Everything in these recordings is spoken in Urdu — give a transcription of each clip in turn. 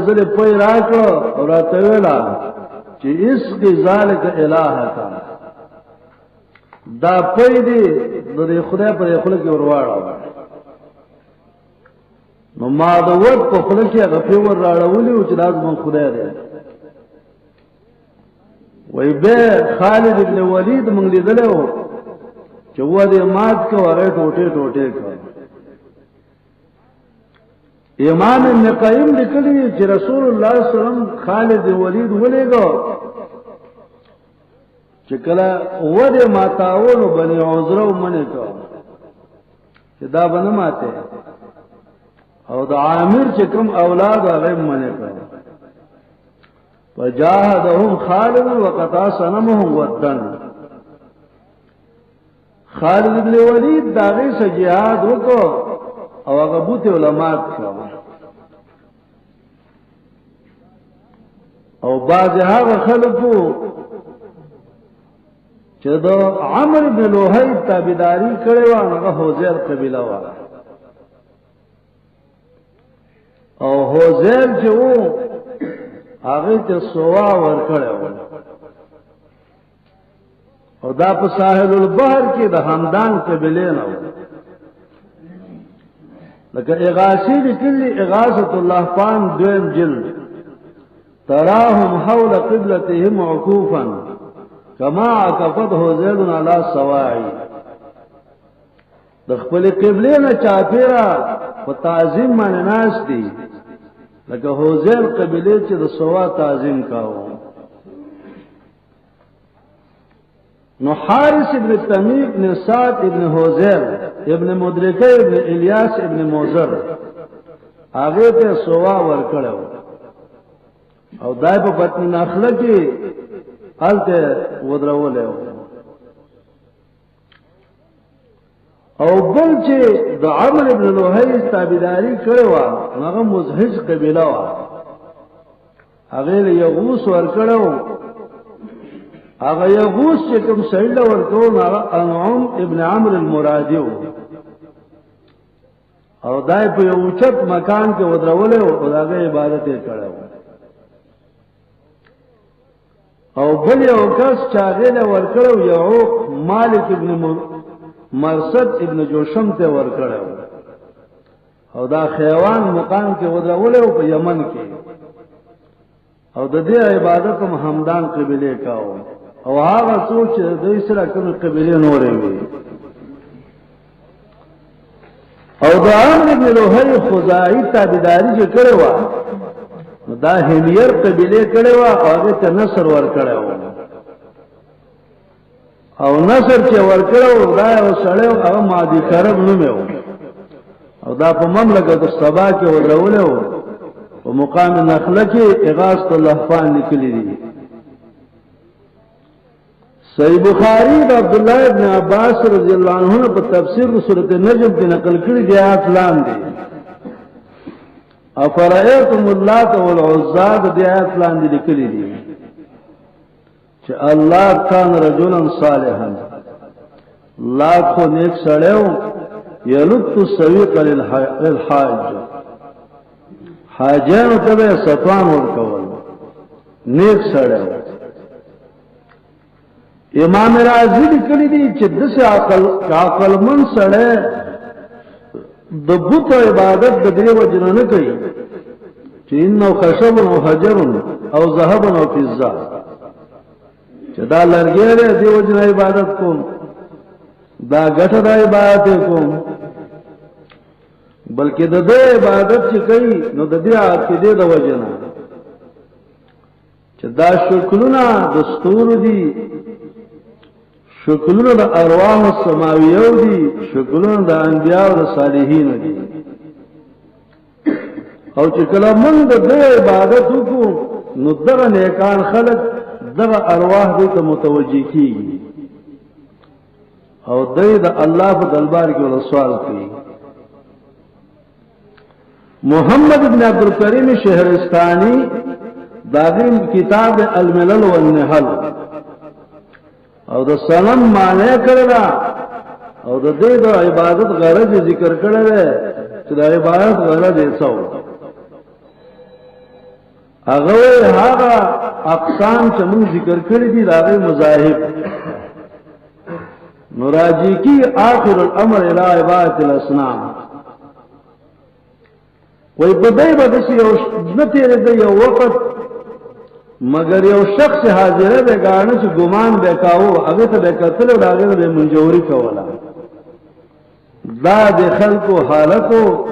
زل پوی راکړو او راته ویلا چې اس کی ذالک الہ تا دا پوی دی د خدای پر خلق کې ورواړو نو ما د وټ په خلق کې هغه پیور راړولې او چې لازم خدای دی وای به خالد ابن ولید مونږ لیدلو چې و دې مات کو اره ټوټه ټوټه کو امام ابن قیم لیکلی چې رسول الله صلی الله علیه وسلم خالد بن ولید ولېګو چې کله و دې ماتاونو بني عذرو منه کو چې دا بنه ماته او د عامر چې کوم اولاد هغه منه کو وجاهدهم خالد وقطع صنمهم ودن خالد بن ولید داغه سره jihad وکړو او هغه بوته علماء کړو او بعض هغه خلکو چې د عمرو بن لوهی تابعداري کړې و هغه حوزیر قبیله و او حوزیر چې وو هغه ته سوا ور کړو او دا په ساحل البحر کې د همدان قبیله نه و لکه اغاثی لیکلی اغاثة اللهفان دویم جلد تراهم حول قبلتهم عکوفا کما عکفته زید علی سواعی د خپل قبله نه چاپیرا په تعظیم باندې ناس دي لکه حوزیل قبیله چې د سوا تعظیم کاوه نو حارث ابن تمیق ابن سعد ابن حوزیل ابن مدرکه ابن الیاس ابن موزر هغه ته سوا ور کړو او دای په بطن نخله کې الته ودرولې او بل چې د عمرو ابن لوهی تابعداري کړو هغه مزهج قبیله و هغه یغوس ور کړو هغه یغوس چې کوم سیل ورکو هغه انعام ابن عمرو المرادی او دای په یو چت مکان کې ودرولې او هغه عبادت یې کړو او بل یو کس چاغله ورکړو یعوق مالک ابن مرصد ابن جوشم ته ورکړو او دا خیوان مقام کې ودرولې په یمن کې او د دې عبادت هم همدان قبیله کاو او هغه سوچ د اسره کوم قبیله نورې وي او د عمرو بن لوهی خزاعی تابعداري چې کړو دا همیر قبیله کړو هغه ته نصر ور کړو او نصر چې ور کړو دا یو سړیو هغه مادي کرب نومو او دا په مملکت الصبا کې ودرولو او مقام نخله کې اغاثة اللهفان لیکلي دي صحیح بخاری د عبد الله ابن عباس رضی الله عنه په تفسیر د سورۃ النجم کې نقل کړي دي آیات لاندې افرایتم اللات والعزى د آیات لاندې لیکلي دي چې الله کان رجلا صالحا لاکھ نیک سړیو یلط السویق للحاج حاجانو ته ستوان ورکول نیک سړیو امام رازی لیکلی دی چې دسه عقل من سړی د بت عبادت د دې وجنه نه کوي چې انه خشب او حجر او ذهب او فضه چې دا لرګي دی د وجنه عبادت کوم دا غټه د عبادت کوم بلکې د دې عبادت چې کوي نو د دې عقیده د وجنه چې دا شکلونه دستور دي شکلونه د ارواح السماویو دي شکلونه د انبیاء او صالحین دي او چې کله موږ د دې عبادت وکړو نو دغه نیکان خلق دغه ارواح دې ته متوجي کیږي او دې د الله په دربار کې ول سوال کوي محمد ابن عبد الکریم شهرستانی داغه کتاب الملل والنحل او د سلام معنی کړلا او د دې د عبادت غرض ذکر کړل چې د عبادت غرض یې څو هغه هغه اقسام چې موږ ذکر کړی دي دا غي مذاهب نراجی کی آخر الامر الى عبادت الاصنام وی بدای بدسی یو نتیره ده یو وقت مگر یو شخص حاضره ده گانا چه گمان بکاو اگه تا بکتل و داغه ده منجوری کولا دا ده خلقو حالتو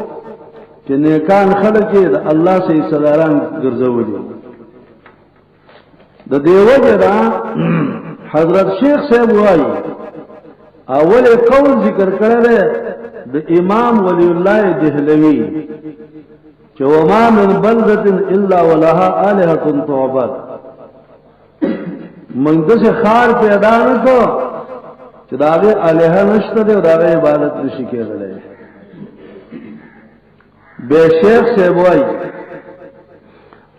چه نیکان خلقی ده اللہ سے صداران گرزولی ده دیو جدا حضرت شیخ صاحب وائی اول قول ذکر کرده ده امام ولی اللہ دہلوی کہ وما من بلدت الا ولها آلهة تعبد من دس خار پیدا نکو کہ داغی آلهة نشتا دے و داغی عبادت نشی کے غلے بے شیخ سے بوائی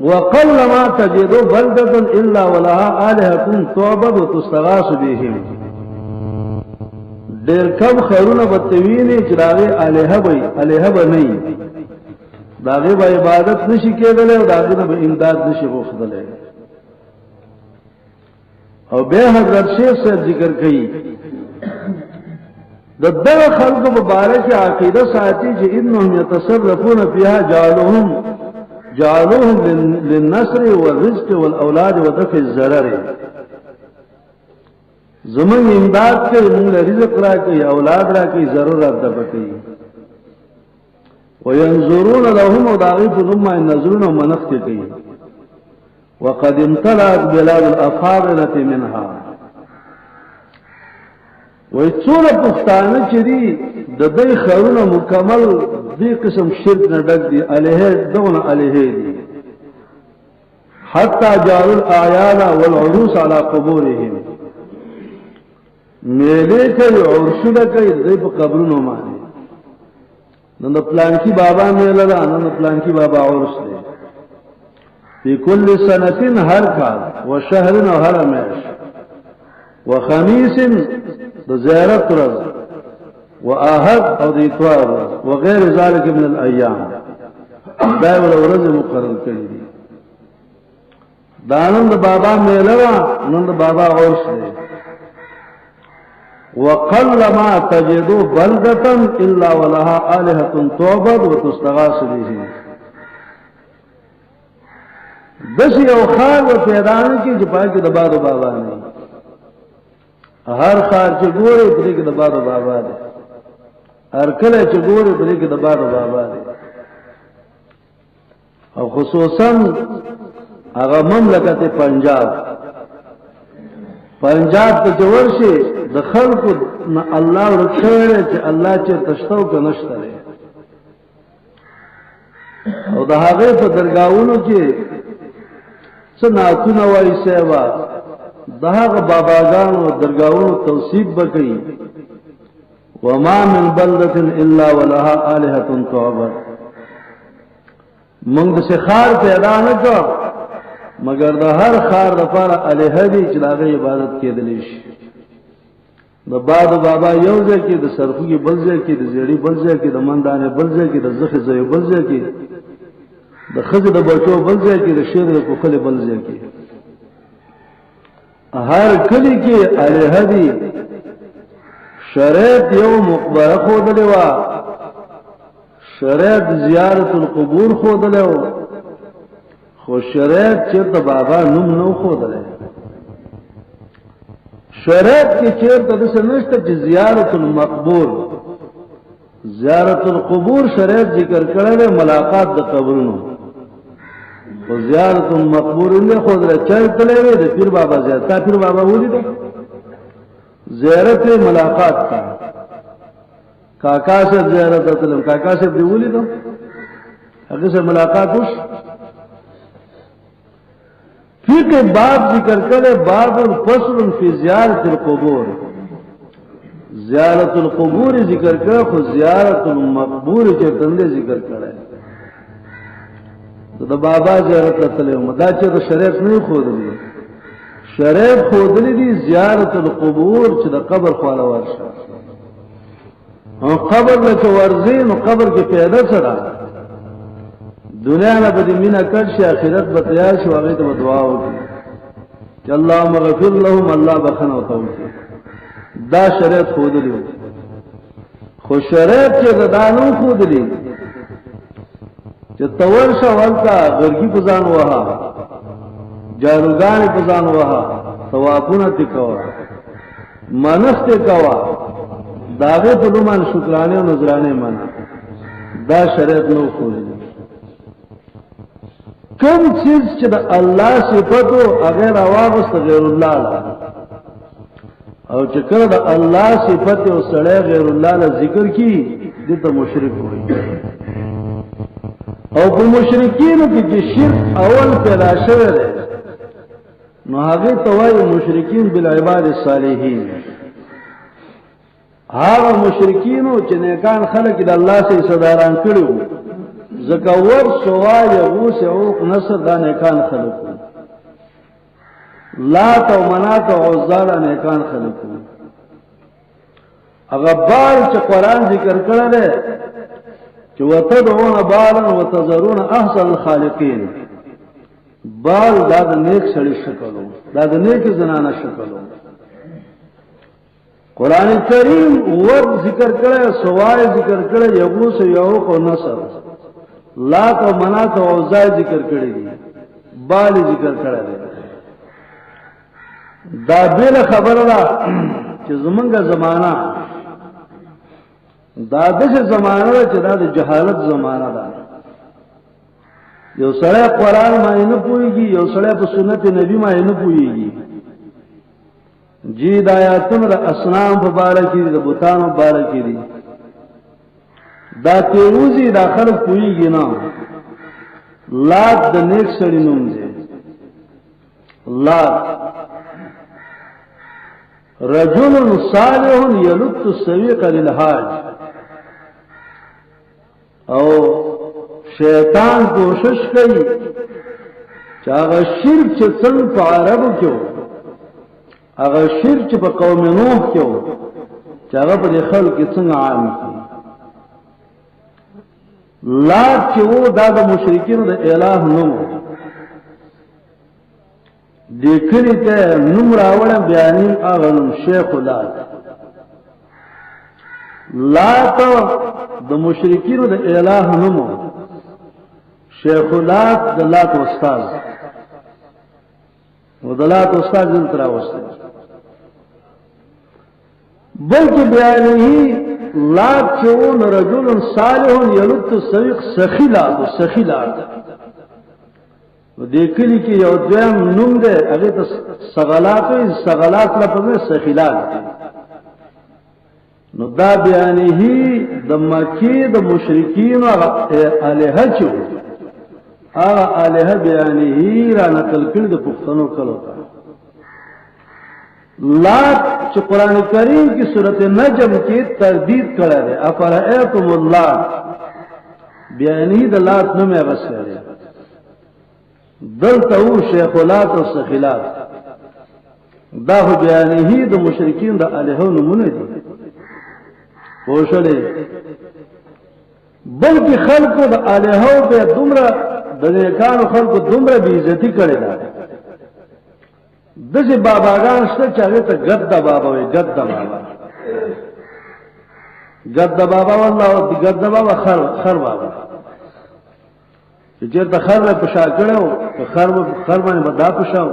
وقل ما تجدو بلدت الا ولها آلهة تعبد و تستغاث بهم دیر کم خیرون بتوینی کہ داغی آلهة بنئی داغی با عبادت نشی کے دلے و داغی با امداد نشی غوخ دلے اور بے حضرت شیخ سے ذکر کئی دو خلق مبارک عقیدہ ساتھی جی انہم یتصرفون فیہا جعلوہم للنصر والرزق والاولاد ودفع الضرر زمن امداد کے منگل رزق را کئی اولاد را کئی ضرورت دفع کئی وینظرون لهم وداغیف نما النظرون ومنخت کی وقد امتلأت بلاد الافاضلة منها ویچون پختانه چی دی دی خرون مکمل دی قسم شرک ندک دی علیہ دون علیہ دی حتی جعلوا الاعیان والعروس على قبورهم میلے کئی عرشو کئی دی پا قبرونو مانے نن پلان کی بابا میلا دا نن پلان کی بابا عرس دے فی کل سنتین ہر کال و شہرن و ہر میش و خمیسن دا زیارت رز و آہد او دیتوار رز و غیر ذالک من الایام دائی والا ورز مقرر کری دی دا نن دا بابا میلا دا نن دا بابا عرس دے وقل ما تجدو بلدة الا ولها آلهة تعبد وتستغاث بهم دس یو خار و پیدانے کی جپائی کے دبا دو بابا نہیں ہر خار چگورے بلے کے دبا دو بابا دے ہر کلے چگورے بلے کے دبا دو بابا دے اور خصوصاً اگر مملکت پنجاب پہ جوور سے دخل کو نہ اللہ رکھے کہ اللہ چے تشتو کا نشترے اور دہاغے پہ درگاہونو کے سناتون وائی سیوا دہاغ باباگان و درگاہونو توصیب بکئی وما من بلدت الا ولها آلهة تعبد منگ سے خار پیدا نہ کر مگر دا ہر خار دفارا علیہ دی چلاغی عبادت کے دلیش دا بعد بابا یوزے کی دا سرفو کی بلزے کی دا زیڑی بلزے کی دا مندانے بلزے کی دا زخ زیو بلزے کی دا خز دا بچو بلزے کی دا شیر دا کفل بلزے کی ہر کلی کی علیہ دی شریعت یو مقبرہ خود لیوا شریعت زیارت القبور خود لیوا خو شریعت چیرتا بابا نم نو خود لے شریعت کی چیرتا دسے نشتا چی زیارت المقبور زیارت القبور شریعت ذکر کرے ملاقات دا قبرنو خو زیارت المقبور اندے خود لے چیرتا لے وے دے پھر بابا زیارتا پھر بابا ہولی دا زیارت ملاقات تا کاکا سے زیارت اتلم کاکا سے دی ہولی دا اگر سے ملاقات ہوش پھر باب ذکر کرے باب فصل فی زیارت القبور زیارت القبور ذکر کرے خود زیارت المقبور کے تندے ذکر کرے تو دا بابا زیارت لطلے دا چے تو شریعت نہیں خود لی شریعت خود لی دی زیارت القبور چے دا قبر خوالا ورشا قبر لکه ورزین و قبر کی پیدا سرا دنیا نه به مینا کړ شي آخرت به تیار شي هغه ته دعا وکړي چې اللهم اغفر لهم الله بخنه وتوکي دا شریعت خود دی خو شریعت چې دانو خود دی چې تور شو ولتا غرګي پزان وها جاروګان پزان وها ثوابونه تکوا منست کوا داغه په لمن شکرانه او نذرانه من دا شریعت نو خود دی کوم چیز چې د الله صفاتو هغه راوغست غیر الله او چې کله د الله صفات او سره غیر الله له ذکر کی دته مشرک وي او په مشرکینو کې چې شرک اول پیدا شوی دی نو هغه توای مشرکین بالعباد الصالحین هغه مشرکینو چې نیکان خلق د الله سره صداران کړو زکور سوال غوث او نصر دا نیکان خلق لات او منات او عزا نیکان خلق هغه بال چې قران ذکر کړل دی چې وتدعون بالا وتذرون احسن الخالقین بال دا د نیک سړي شکلو دا د نیک زنانه شکلو قران کریم ور ذکر کړه سوال ذکر کړه یغوس یعوق او نصر لات او منات او عزا ذکر کړی دي بال ذکر کړه دا بل خبره ده چې زمونږه زمانہ دا دغه زمانہ چې دا د جهالت زمانہ ده یو سره قران مې نه پويږي یو سره په سنت نبی مې نه پويږي جی د آیاتونو د اسنام په باره کې د بوتانو په باره کې دي دا تیروزی دا خلق پویږي نه لات د نیک سړی نوم دی لات رجل صالح یلط السویق للحاج او شیطان کوشش کوي چې هغه شرک چې څنګه په عربو کې هغه شرک چې په قوم نوح کې چې هغه په خلکو کې څنګه عام کی لات چې وو دا د مشرکینو د الہ نوم د کلی ته نوم راوړ بیانې هغه نوم شیخ لات لات د مشرکینو د الہ نوم شیخ لات د لات استاد ودلات استاد دل تر اوسه بلکې بیانې لات چون رجل صالح یلط السویق سخیلات سخیلات و دې کلی کې یو ځم نوم ده هغه ته سغلات لپاره سخیلات نو دا بیانې د مکی د مشرکین او الہ چو هغه الہ بیانې را نقل کړي د پښتنو کلو لات چې قران کریم کی سورۃ النجم کې تردید کړه ده افرئتم الله بیانې د لات نومه غسره دلته او شیخ لات او سخیلات دا هو بیانې د مشرکین د الہو نمونه دي پوښلې بلکې خلکو د الہو په دومره د نیکانو خلکو دومره بی عزتی کړي ده دغه باباګان شته چې هغه ته ګد بابا وي ګد بابا والله ګد بابا خر بابا چې د خر په شا کړو خر باندې بدا پښاو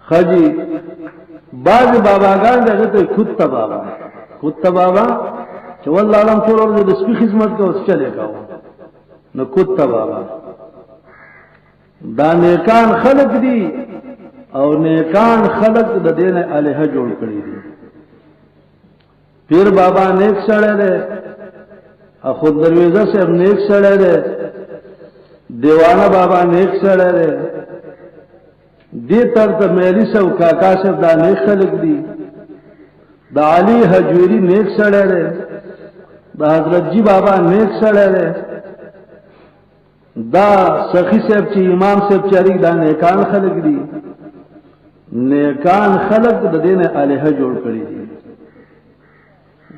خجی بعض باباګان دغه ته خود بابا چې والله علم ټول ورځ د سپي خدمت کوي چلے کاو نو خود بابا دا نیکان خلق دي او نیکان خلق د دین الہ جوړ کړی دي پیر بابا نیک سره ده اخو درویزه صاحب نیک سره ده دیوانه بابا نیک سره ده دې تر ته مېلی سو کاکا صاحب دا نیک خلق دي د علی حجوری نیک سره ده د حضرت جی بابا نیک سره ده دا سخی صاحب چې امام صاحب چاری دا نیکان خلق دي نیکان خلق د دین الہ جوړ کړی دي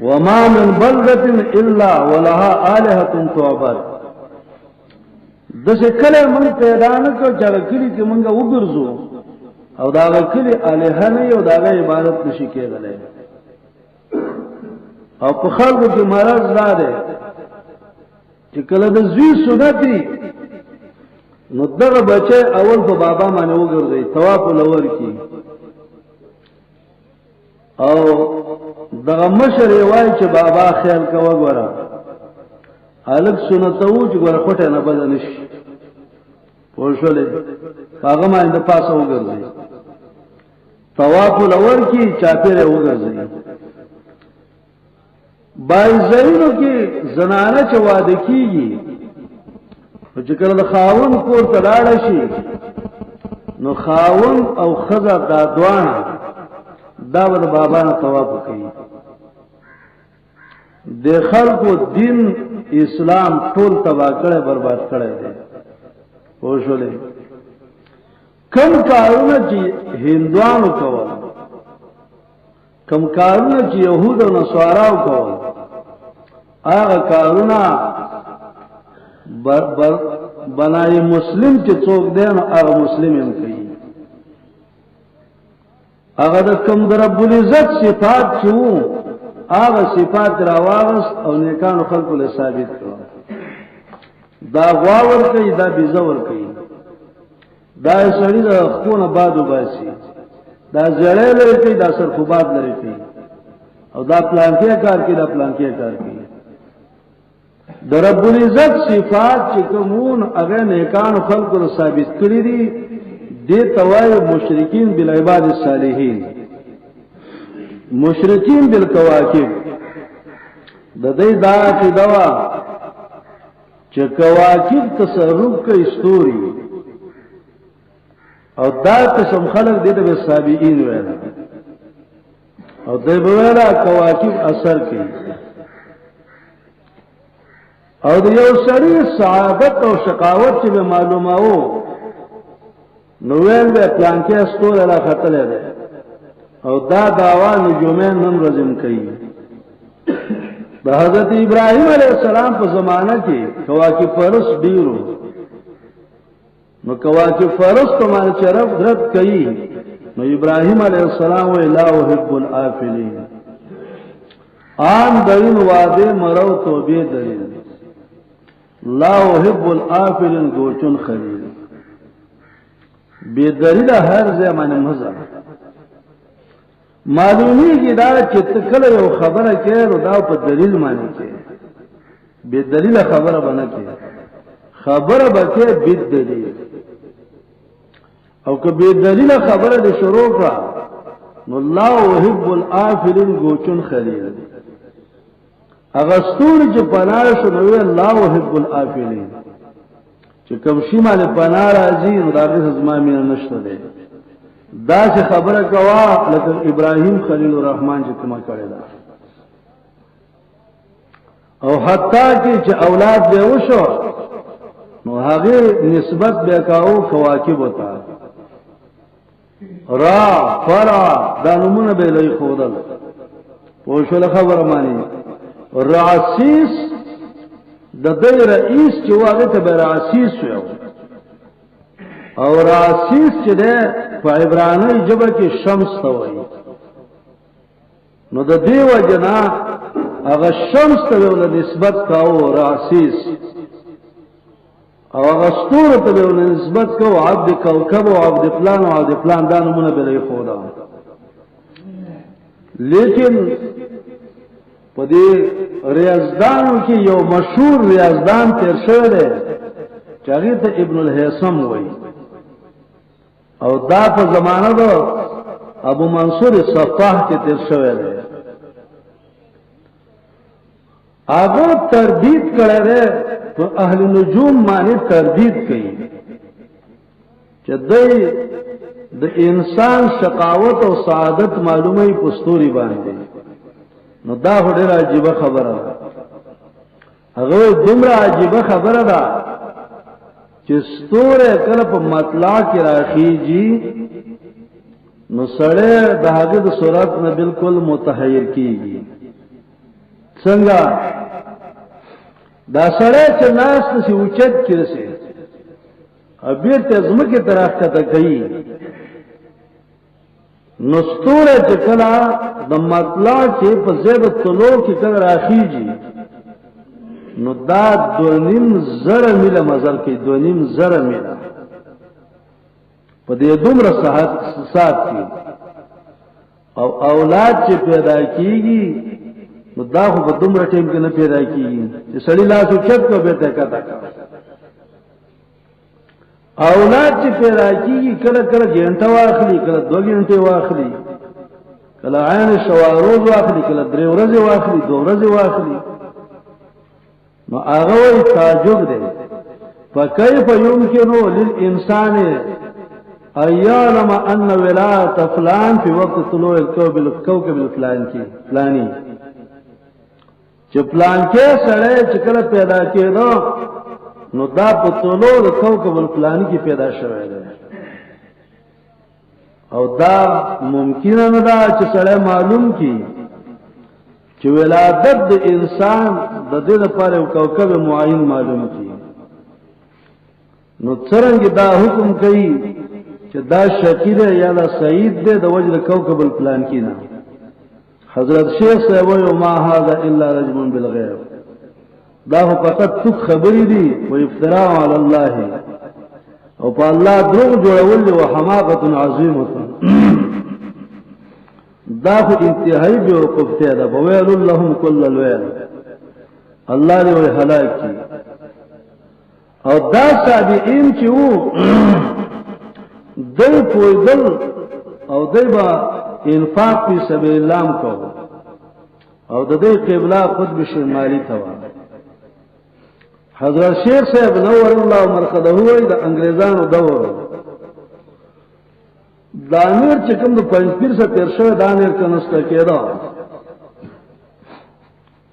وما من بلدة الا ولها الہۃ تعبد دسه کله مونږ پیدا نه کړو چې کلی کې مونږ وګرځو او دا کلی الہ نه یو دا عبادت نشي کېدلی او په خلکو کې مرض لا ده چې کله د زوی سنتي نو دغه بچي اول په بابا باندې وګرځي طواف لور کی او دغه مشر وای چې بابا خیال کا وګوره الګ سنتو چې ګوره پټه نه بدل نشي ورشولې هغه باندې پاسه وګرځي طواف لور کی چاپیره وګرځي بای زینو کې زنانه چې واده کیږي چې کله د خاون کور ته لاړ شي نو خاون او خزه دا دوانه دا ول بابا نه طواف کوي د خلکو دین اسلام ټول تباہ کړي برباد کړي دي وښولې کم کارونه چې هندوانو کول کم کارونه چې يهود او نصاراو کول هغه کارونه بنای مسلم چې څوک دی نو هغه مسلم هم کوي هغه د کوم در رب العزت صفات چې هغه صفات راوغس او نیکانو خلقو له ثابت کړو دا غواور کوي دا بيزور کوي دا سړی د خونه بادو باسي دا زړې لري کوي دا سرخوبات لري کوي او دا پلانکي کار کوي دا پلانکي کار کوي د رب العزت صفات چې کومون هغه نیکانو خلقو له ثابت کړی دي دې توای مشرکین بالعباد الصالحین مشرکین بالکواکب د دې دا چې دوا چې کواکب تصرف کوي ستوري او دا قسم خلق دې د سابقین وایي او دې ویلا کواکب اثر کوي او د یو سړي سعادت او شقاوت چې معلومه وو نو ویل به پلان کې استور را خطلې ده او دا داوا نجومین نن رزم کوي د حضرت ابراهیم علیه السلام په زمانہ کې کواکب پرس ډیرو نو کواکب پرس ته باندې چرپ درت کوي نو ابراهیم علیه السلام وی لا احب الافلین ان دین واده مرو توبه دلیل لا احب الافلین گوچن خلیل بے دلیل هر زمانه مزه معلومی کی دا چې تکله یو خبره کوي دا په دلیل معنی کوي بے دلیل خبره بنه کوي خبره بکې بے دلیل او که بے دلیل خبره د شروع کا نو الله يحب الافلين گوچن خلیل اغستور چې پناه شو نو الله يحب الافلين چې کوم شی باندې پناه راځي نو دا به زما مینه نشته ده دا چې خبره کوا لکه ابراهیم خلیل الرحمن چې کومه کړی دا او حتی چې اولاد به وشو نو هغه نسبت به کاو کواکب وتا را فرا دا نمونه به لای خودل پوښل خبره مانی راسیس د دې رئیس چې واغه ته راسیس یو او راسیس چې ده په عبرانی ژبه کې شمس ته وایي نو د دیو جنا هغه شمس ته ول نسبت کاو راسیس او هغه ستور ته ول نسبت کاو عبد کوكب او عبد فلان او عبد فلان دا نمونه به لای خدا لیکن په دې ریاضدانو کې یو مشهور ریاضدان تیر شوی دی چې هغه ته ابن الهیثم وایي او دا په زمانه دو ابو منصور صفاح کې تیر شوی دی هغه تردید کړی دی په اهل نجوم باندې تردید کوي چې د انسان شقاوت او سعادت معلومه پستوري باندې نو دا ډېره عجیب خبره ده هغه دومره عجیب خبره ده چې ستوره کله په مطلع کې راخیږي نو سړی د هغه د صورت نه بالکل متحیر کیږي څنګه دا سړی چې ناس ته اوچت کړي ابیر تزم کی طرح کا تکئی نستور چکلا د مطلع کې په زیب طلوع کې کله راخیږي نو دا 2.5 زره میله مزل کې 2.5 زره میله په دې دومره ساعت کې او اولاد چې پیدا کیږي نو دا خو په دومره ټیم کې نه پیدا کیږي چې سړی لاس اوچت کو به ته کاته اولاد چې پیدا کیږي کله کله غنټه واخلي کله 2 غنټه واخلي کله عین شواروز واخلي کله 3 ورځې واخلي 2 ورځې واخلي نو هغه وی تعجب دی فكيف يمكن للانسان ان يعلم ان ولادة فلان في وقت طلوع الكوكب الفلاني چې پلان کې سره چې کله پیدا کېدو نو دا په طلوع د کوكب الفلاني کې پیدا شوی دی او دا ممکن نه ده چې سره معلوم کی چې ولادت د انسان د دې لپاره یو کوكب معین معلوم کی نو څنګه دا حکم کوي چې دا شکیل یا دا سعید دی د وجه کوكب الفلاني نه حضرت شیخ صاحب وی ما هذا الا رجم بالغیب دا فقط تک خبری دی و افتراء علی الله او په الله دروغ جوړول او حماقت عظیمه دا خو انتهایی بیوقوف ته ده وویل لهم كل الویل الله دې وی هلاک کی او دا صابئین چې وو دل پویدل او دایبا انفاق فی سبیل الله کو او د دې قبله قطب شمالی ته حضرت شیخ صاحب نور الله مرقده وای د انګریزانو دور دانیر چې کوم د پنځپیر سره تیر شوی دانیر کنسته کېدا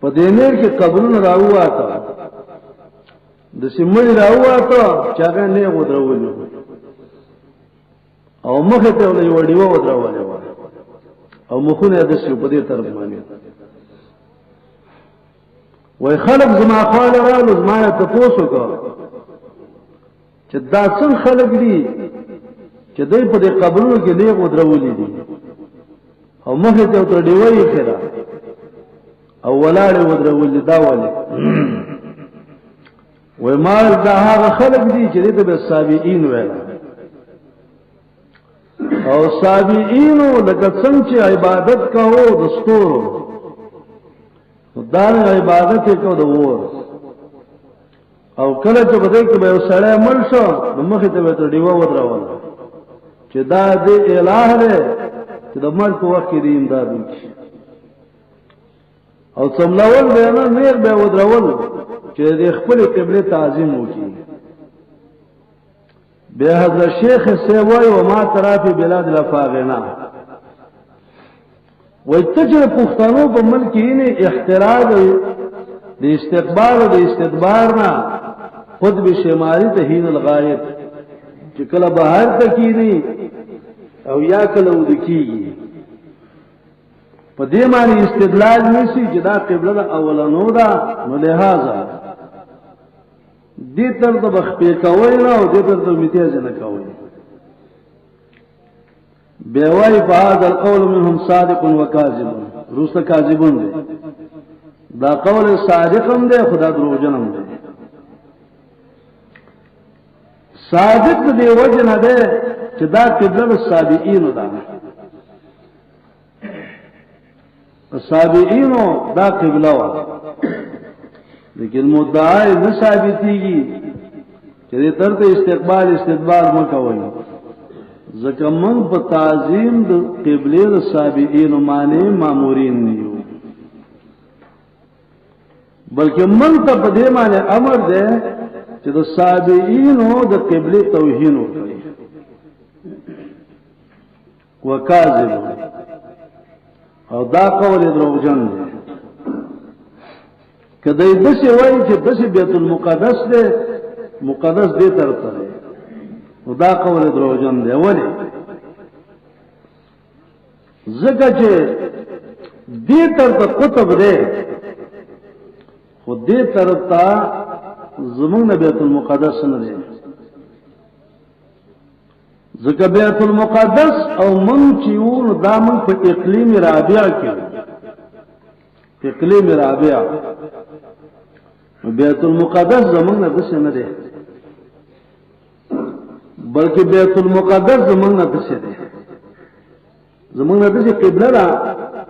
په دینیر کې قبرونه راوواته د سیمړي راوواته چې هغه نه ودرول او مخ ته ولې وډیو ودرول او مخونه د شو په دې طرف باندې وای خلق زما خاله را زما ته پوسو کو چې دا څنګه خلق دي چې دوی په دې قبرونو کې لیغ ودرولې دي او مخه ته تر دیوي خره او ولاړ ودرولې دا ولې وای مال دا هغه خلق دي چې دې به سابئین ویل او سابئین لکه څنګه چې عبادت کوو دستور دار عبادت کو د وور او کله چې بده کې به سړی مړ شو نو مخه ته به دیوه ودرول چې دا دې الٰه دې چې د مرګ په وخت کې دې امداد وکړي او څملول به نه نیر به ودرول چې دې خپل قبله تعظیم وکړي به حضرت شیخ سیوای او ما طرفی بلاد الافاغنا وای ته چې پښتنو په ملک کې نه احتراز د استقبال او د استدبار نه قطب شمالي ته هین الغایب چې کله بهر ته کینی او یا کله ودکیږي په دې معنی استدلال نشي چې دا قبله اولنو ده نو لہذا دې تر د بخپې کوي نه او دې تر د امتیاز نه کوي بیوائی فهذا القول منهم صادق وكاذب روس کاذبون دي دا قول صادقم دي خدا دروغجنم دي صادق دي وجه نه ده چې دا قبله السابئین ده السابئین دا قبله و لیکن مدعای نه ثابتيږي چې دې ترته استدبار مکوئ ځکه موږ په تعظیم د قبله د سابئین معنی مامورین نیو بلکې موږ ته په دې معنی امر ده چې د سابئین د قبله توهین وکړي وکاذب او دا قول دروغجن دی کله دې څه وایي چې د بیت المقدس ده مقدس دې طرف ته او دا قول دروغجن دی ولی زکه چې دې تر ته قطب دی خو دې تر ته زمون بیت المقدس نه دی ذکر بیت المقدس او من چیون دا من پا اقلیم رابع کیو اقلیم رابع بیت المقدس زمان ندس نده بلکہ بیت المقدس زمان ندس ده زمان ندس قبله را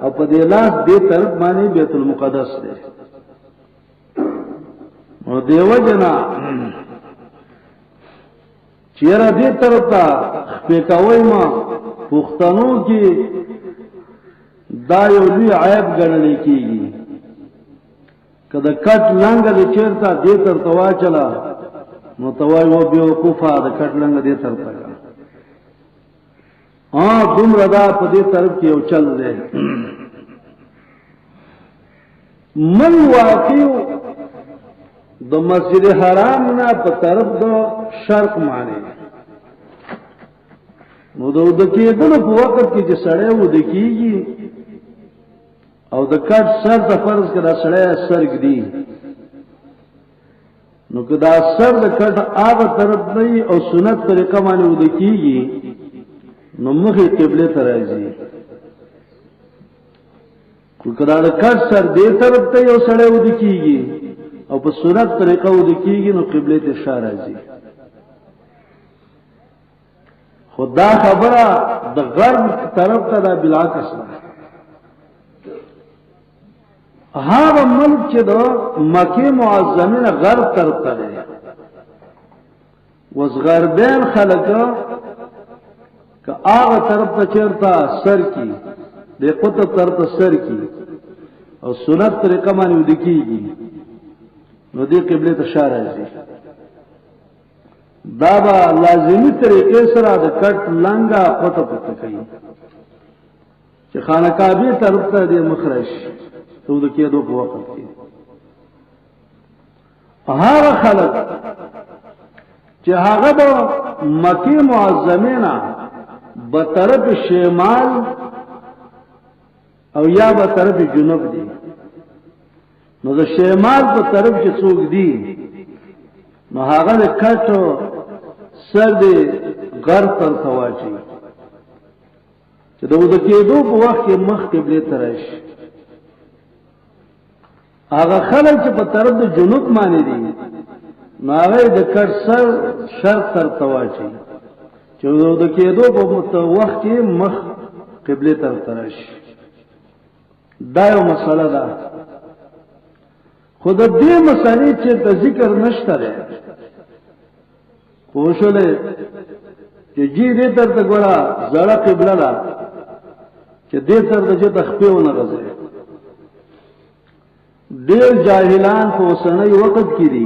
او پا دیلاس دی طرف مانی بیت المقدس ده او دیو جنا چیرہ دی طرف تا پیکاوی ما پختنو کی دا یو لوی عیب گنلی کیگی کدا کٹ لنگ دی چیرتا دی تر توا چلا نو توائی و بیوقوفا دا کٹ لنگ دی تر تکا دم ردا پا دی طرف کی یو چل دے من واقعیو دا مسجد حرام نا پا طرف دا شرق مانے نو دا ادکی دنو پا وقت کی جی سڑے ادکی گی او دا کٹ سر دا فرض کدا سڑے سرگ دی نو کدا سر دا کٹ آغا طرف نہیں او سنت طریقہ مانے ادکی گی نو مخی قبلے ترائزی کدا دا کٹ سر دے طرف تی او سڑے ادکی گی او پا سنت طریقہ ادکی گی نو قبلے تشار آزی خدا خبرہ دا غرب طرف تا دا بلاکس دا ہاں ملک چی دا مکی معظمین غرب طرف تا دے وز غربین خلقا کہ آغا طرف تا چرتا سر کی دے قطب طرف تا سر کی اور سنت طریقہ مانی ادکی گی نو دی قبلے تشار آزی دابا لازمی طریقے سرا دا کٹ لنگا قطب تکئی چی خانقابی طرف تا دی مخرش تو دا کیا دو پا وقت کی هاگا خلق چی هاگا دا مکی معظمینا بطرف شمال او یا بطرف جنوب دی نو دا شمال بطرف چی سوک دی نو هاگا دا کٹو سر دی غرب تر تواچی چی دا کیا دو پا وقت کی مخ قبلی ترش آغا خلق چی پا طرف دا جنوب مانی دی نو آغا دا کر سر شرق تر تواچی چی دا کیدو پا وقت کی مخ قبلی تر ترش دا یو مسئلہ دا خود دی مسئلی چی تا ذکر نشتا رے پوشو لے چی جی دی تر تا گورا زڑا قبلہ دا چی دی تر دا چی تخپیو نغزے دیر جاہلان کو سنئی وقت کی دی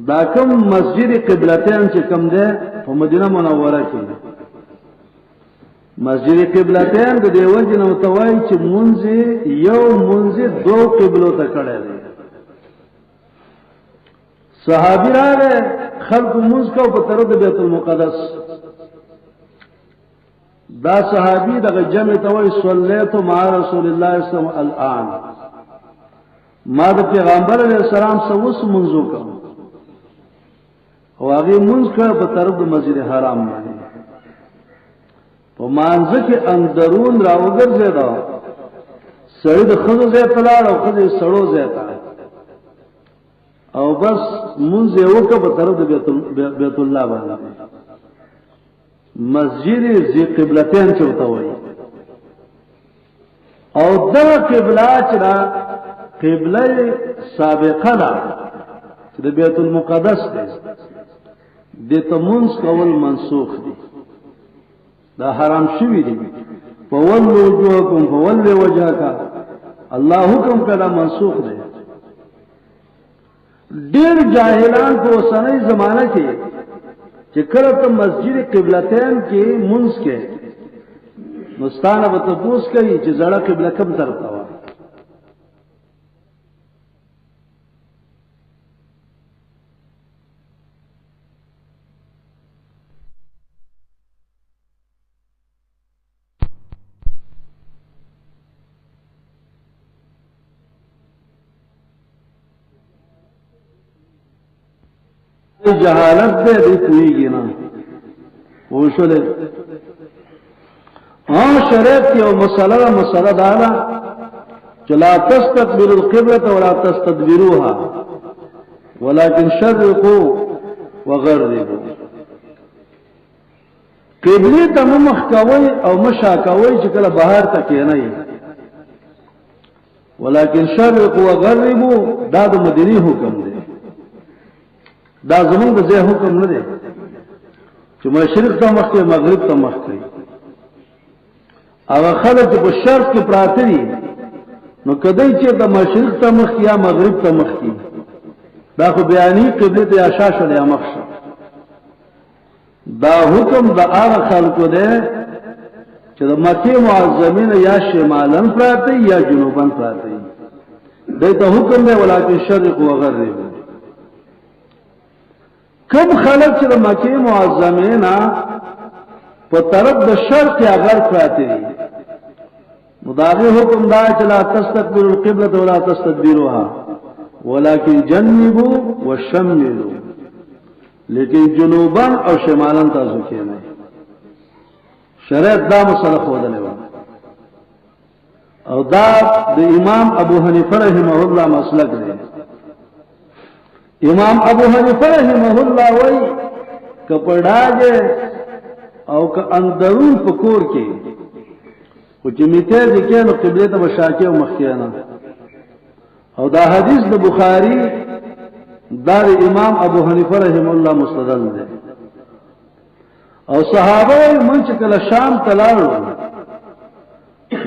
دا کم مسجد قبلتین چی کم دے پا مدینہ منورہ کی مسجد قبلتین دا دیوان جی نوتوائی چی منزی یو منزی دو قبلو تا کڑے دے صحابی را دے خلق منز کا پا طرف بیت المقدس دا صحابی دا جمع توئی صلیتو مع رسول اللہ صلی اللہ علیہ وسلم الان ما دا پیغمبر علیہ السلام سوس منزو کا واغی منز کا بطرف دا مسجد حرام مانی پا مانزا کے اندرون راوگر زیدہ سرید خضو زیتلار او خضو سڑو زیتا او بس منز یو کا بطرف دا بیت اللہ بانا مسجد زی قبلتین چوتا ہوئی او دا قبلہ چرا قبلہ سابقہ دا چرا بیت المقدس دے دیتا منز کول منسوخ دی دا حرام شوی دی فولو وجوہکم فولی وجہ کا اللہ حکم کا دا منسوخ دے دیر جاہلان کو سنئی زمانہ کے چکرت مسجد قبلتین کی منز کے مستانہ بتپوس کئی چی زڑا قبلہ کم طرف ہوا جهالت دے دی کوئیگی نا وشولے شریعت کی او مسئلہ دالا لا تستقبلوا القبلة ولا تستدبروها ولكن شرقوا وغربوا قبلی تا مخ کوئی او مشا کوئی چکل بہار تک نہیں ولكن شرقوا وغربوا دا دا مدنی حکم دے دا زمان دا زی حکم ندے چو مشرق تا مخ کوئی مغرب تا مخ کوئی اگر خلق پا شرق کی پراتری نو کدی چې د مشرق ته مخ یا مغرب ته مخ کی دا خو بیانی قبله ته اشاشه یا مخ دا حکم د هغه خلقو دی چې د مکه معظمین یا شمالن پراته یا جنوبن پراته دی ته حکم دی ولکه شرق و غرب کم خلق چې د مکه معظمین په طرف د شرق یا غرب پراته دي مداغی حکم دا چلا تستقبلوا القبلة ولا تستدبروها ولكن جنبوا وشملوا لیکن جنوبان او شمالان تاسو کېنه شریعت دا مسله خودلې و او دا د امام ابو حنیفه رحمه الله مسلک دی امام ابو حنیفه رحمه الله وای کپڑاګه او که اندرون پکور کې او چې میته ځکه نو قبله ته بشاکه او مخکیانه او دا حدیث د بخاری دا امام ابو حنیفه رحم الله مستدل دی او صحابه من چې کله شام تلاړو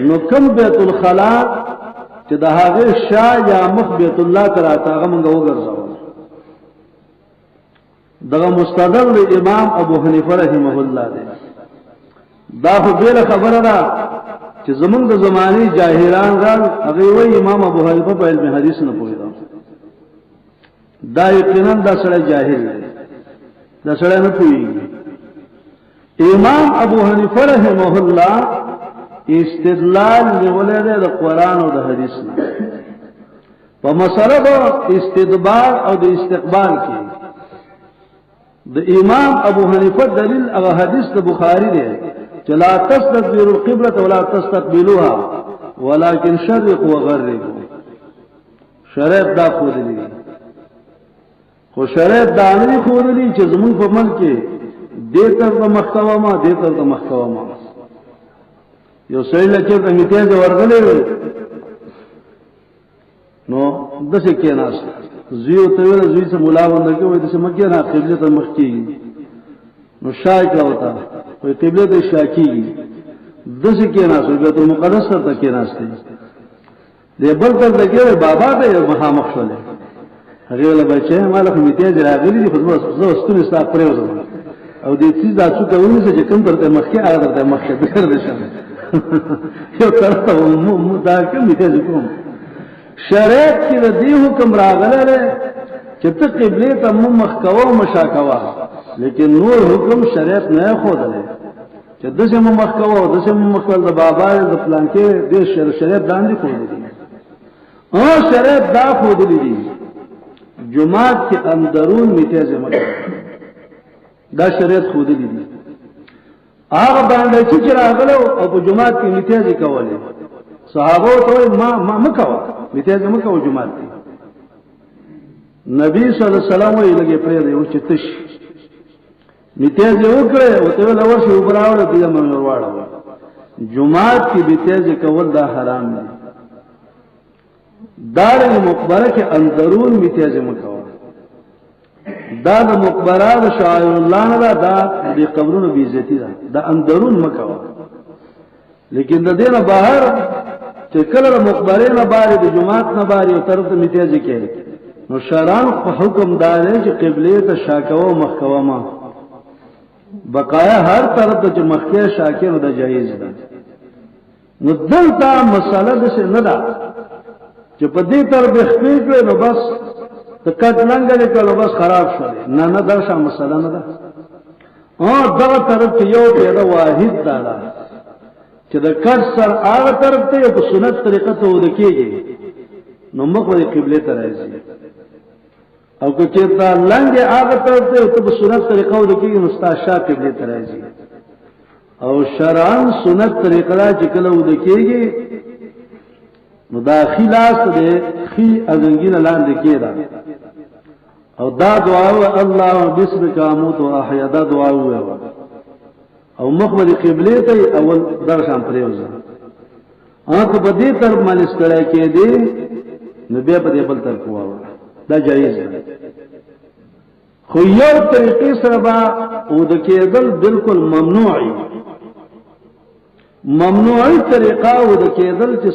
نو کوم بیت الخلا چې د هغه شاه یا مخ بیت الله تراته هغه موږ وګرځاو دغه مستدل د امام ابو حنیفه رحمه الله دی دا خو بیل خبره ده چې زمونږ د زماني جاهلان غل هغه وی امام ابو حنیفه په علم حدیث نه پوهیدا دا یقینا دا سره جاهل دی دا سره نه پوهیږي امام ابو حنیفه رحمه الله استدلال نیولې ده د قران او د حدیث نه په مسله د استدبار او د استقبال کې د امام ابو حنیفه دلیل هغه حدیث د بخاری دی لا تستدبروا القبلة ولا تستقبلوها ولكن شرقوا وغربوا شریعت دا خودلی خو شریعت دا نه خودلی چې زمون په ملک کې دې تر د محکمه دې تر د محکمه یو سړی لکه ته میته ورغلې نو دسه کې ناس زیو ته ویل زوی څخه مولا وند کې وای دسه مکه نه قبله ته مخ کې نو شای کا وتا وی قبله د شاکی دسه کې ناسو بیت المقدس ته کې ناشته دې بل تر دغه بابا ته مخامخ شول هغه له بچي مالک میته راغلي دي خو زه واستونه ستا پرېوزم او دې چیز دا څه کوي چې کوم ترته مخکې هغه ترته مخکې بهر دي شه یو ترته مو دا کوم میته کوم شریعت کې دې حکم راغله چې ته قبله ته مخ کوو مشاکوا لیکن نور حکم شریعت نه خودلې چې دسه مخ کوو دسه مخ کول د بابا د پلان کې د شریعت باندې خودلې او شریعت دا خودلې دي جمعات کې اندرون میته زمکه دا شریعت خودلې دي هغه باندې چې راغلو او په جمعات کې میته کولې صحابه ته ما مکوا میته زمکه او جمعات نبی صلی الله علیه وسلم یې لګي پرې دی او چې تش میتیز وکړه او ته له ورشي وبراوله دې مې ورواړه جمعات کې میتیز کول دا حرام دی دار مقبره کې اندرون میتیز مکو دا د مقبره د شاعر الله نه دا د قبرونو بی عزتی ده دا اندرون مکو لیکن د دې نه بهر چې کله د مقبره نه باري د جمعات نه باري او طرف ته میتیز کې نو شران په حکم دار چې قبله ته شاکو مخکوا ما بقایا هر طرف ته مخکې شاکر د جایز ده نو دلته مساله د څه نه ده چې په دې طرف خپل کړي نو بس ته کټ لنګل کړي بس خراب شول نه دا شامه مساله نه ده او دغه طرف ته یو پیدا واحد ده چې د کټ سر هغه طرف ته په سنت طریقه ته ودکېږي نو مخ د قبله ته راځي او که چېرته لنډې هغه طرف ته ته په سنت طریقه ودکېږي نو ستا شا قبلې ته راځي او شرعاً سنت طریقه دا چې کله ودکېږي نو دا ښي لاس دی ښي ازنګي نه لاندې کېده او دا دعا الله بسمک اموت واحیا دا دعا وویل او مخ به قبلې ته اول درشم پریوځه هغه په دې طرف باندې ستړی کېدی نو بیا په دې بل طرف ووړه دا جایز دی خو یو طریقې سره به ود کېدل بالکل ممنوعي طریقه ود کېدل چې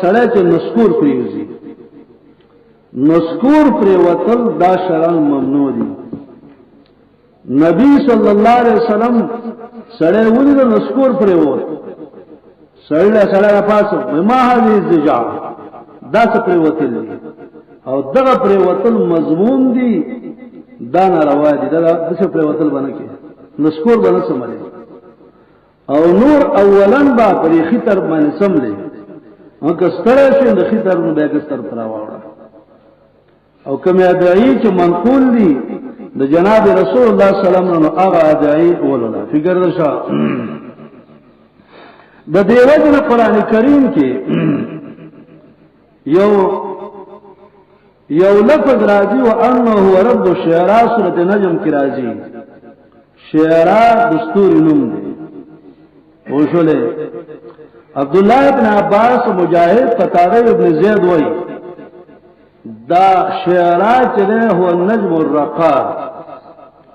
سړی چې نسکور پریوځي نسکور پریوتل دا شرعاً ممنوع دی نبی صلی الله علیه وسلم سړی ولید نسکور پریوت سړی پاسو ما هذه الزجاع دا څه پریوتل دي او دغه پریوتل مضمون دي دا ناروا دي دا څه پریوتل باندې کې نسکور باندې سملي او نور اولن با پرې خطر باندې سملي او کستره شي د خطر نو به کستر پر راوړه او کوم ادعای چې منقول دي د جناب رسول الله صلی الله علیه وسلم نو هغه ادعای ولله فکر نشه د دیو جن قران کریم کې یو لفظ راځي او انه هو رب الشعراء سورۃ نجم کې راځي شعراء دستور نوم دی وشوله عبد الله ابن عباس مجاهد قتاده ابن زید وای دا شعراء چې هو النجم الرقا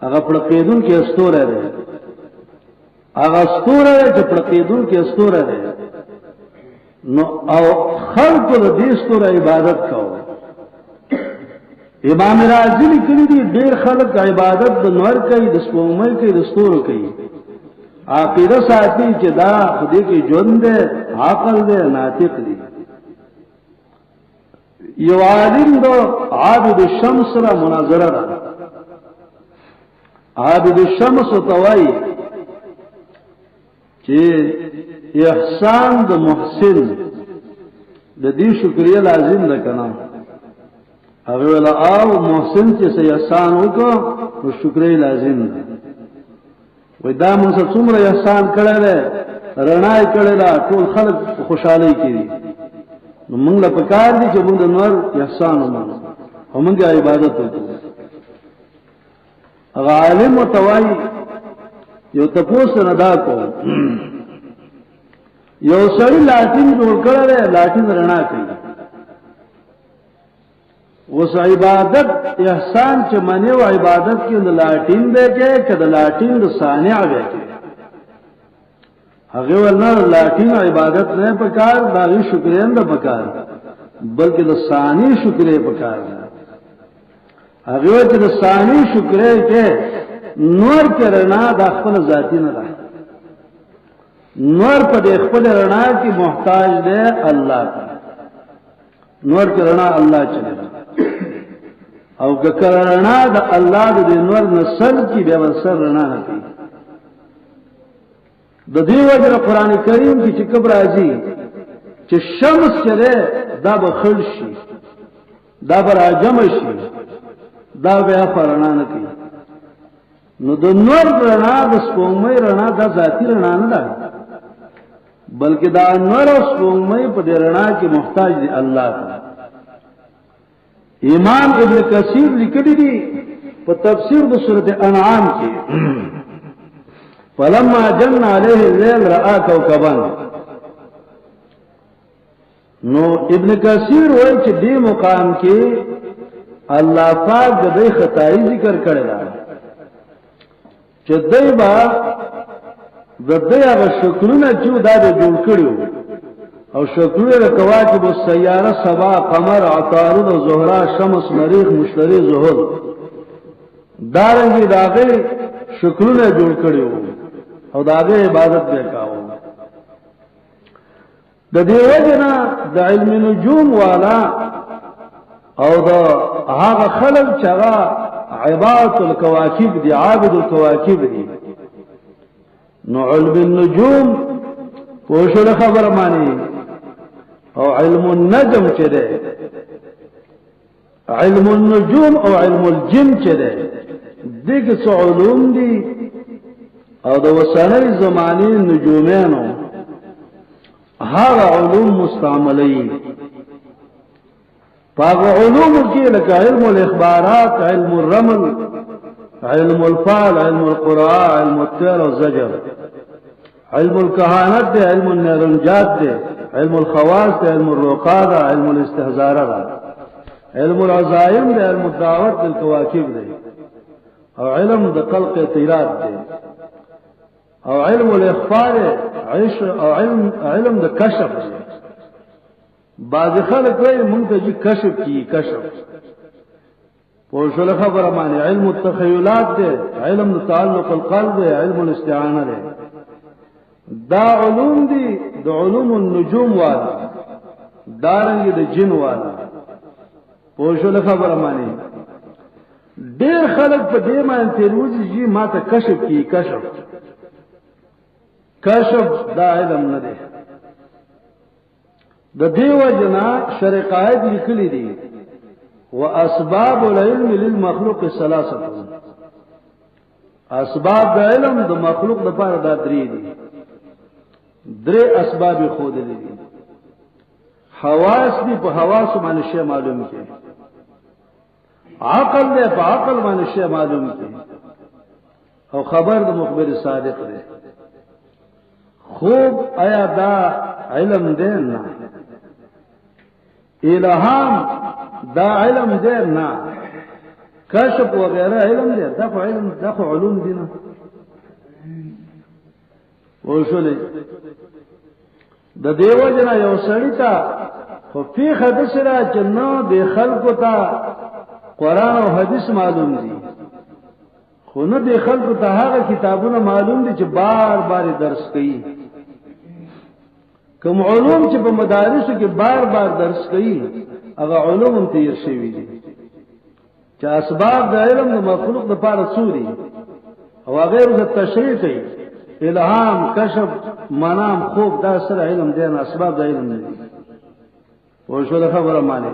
هغه پړقیدون کې استوره ده هغه استوره چې پړقیدون کې استوره ده نو او خلق دې استوره عبادت کوي امام رازی لیکلی دی ډیر خلق عبادت د نور کوي د سپوږمۍ کوي د ستورو کوي عقیده ساتي چې دا خدای کې ژوند ده عقل ده ناطق دي یو عالم دو عابد الشمس را مناظره ده عابد الشمس توای چې احسان د محسن د دې شکریا لازم ده کنه هغه ولا او محسن چې احسان وکړو نو شکرې لازم ده وای دا موږ څومره احسان کړل رڼا کړل ټول خلک خوشحالي کړي نو موږ له پکار دي چې موږ د نور احسان ومنو او موږ عبادت وکړو هغه عالم متوای یو تاسو نه دا کو یو سړی لاټین جوړ کړل لاټین رڼا کوي وس عبادت احسان چې منی او عبادت کې د لاټین به کې کله لاټین د صانع به کې هغه ولنه لاټین عبادت نه پکار باغی شکرین نه پکار بلکې د صانع شکرې پکار هغه چې د صانع شکرې کې نور کرنا د خپل ذاتی نه ده نور په خپل رڼا کې محتاج دی الله نور کرنا الله چلے او کرنا د الله د نور نسل کی به وسر رڼا کوي د دې وجه قرآن کریم کې چې کبر راځي چې شمس چره دا بخل شي دا براجم شي دا بیا فرنا نه کوي نو د نور رڼا د سپوږمۍ رڼا د ذاتی رڼا نه ده بلکې دا نور او سپوږمۍ په رڼا کې محتاج دي الله ته امام ابن کثیر لیکلی دی په تفسیر د سورۃ انعام کې فلما جن علیه الليل راى کوكبا نو ابن کثیر وایي چې دې مقام کې الله پاک د دې خدای ذکر کړی دی چې دای با د دې هغه شکرونه چې دا جوړ کړیو او شکرونه کواکب السیاره سبا قمر عطارد و زهره شمس مریخ مشتری زحل دارنګي داغه شکرونه جوړ کړیو او داغه عبادت وکاو د دې وجنه د علم نجوم والا او د هغه خلک چې هغه عبادت الكواكب دي عابد الكواكب دي نو علم النجوم پوښتنه خبر مانی او علم النجم چې ده علم النجوم او علم الجن چې ده دغه څو علوم دي او د وسانه زماني نجومانو هغه علوم مستعملين پاگو علوم کی لکه علم الاخبارات علم الرمل علم الفال علم القراء علم الطير والزجر علم الكهانت ده علم النرنجات ده علم الخواص ده علم الرقاد ده علم الاستهزار ده علم العزائم ده علم الدعوت للكواكب ده او علم ده خلق طيرات ده او علم الاخفاء او علم ده کشف ده بعض خلق وی مونږ ته جی کشف کی کشف پوښل خبره معنی علم التخیلات ده علم تعلق القلب ده علم الاستعانه ده دا علوم دي د علوم النجوم والا دارنګ د جن والا پوښل خبره معنی ډیر خلق په دې معنی تروزی جی ما ته کشف کی کشف دا علم نه ده د دیو جنا شرقائد لیکلی دي واسباب العلم للمخلوق ثلاثه اسباب د علم د مخلوق لپاره دا درې دي درې اسباب خود دي حواس دي په حواس باندې شی معلوم کی عقل دي په عقل باندې شی معلوم کی او خبر د مخبر صادق دي خوب آیا دا علم دی نه الہام دا علم دی نه کشف وغیرہ علم دی دا خو علم دا خو علوم دي نه وښولې د دیو جنا یو سړی ته خو په حدیث را جنو د خلقو ته قران او حدیث معلوم دي خو نه د خلقو ته هغه کتابونه معلوم دي چې بار بار درس کوي کوم علوم چې په مدارسو کې بار بار درس کوي هغه علوم هم تیر شوي دي چې اسباب د علم د مخلوق لپاره څوري او غیر د تشریح کوي الهام کشف منام خوب دا سره علم دي نه اسباب د علم دي او شو د خبره معنی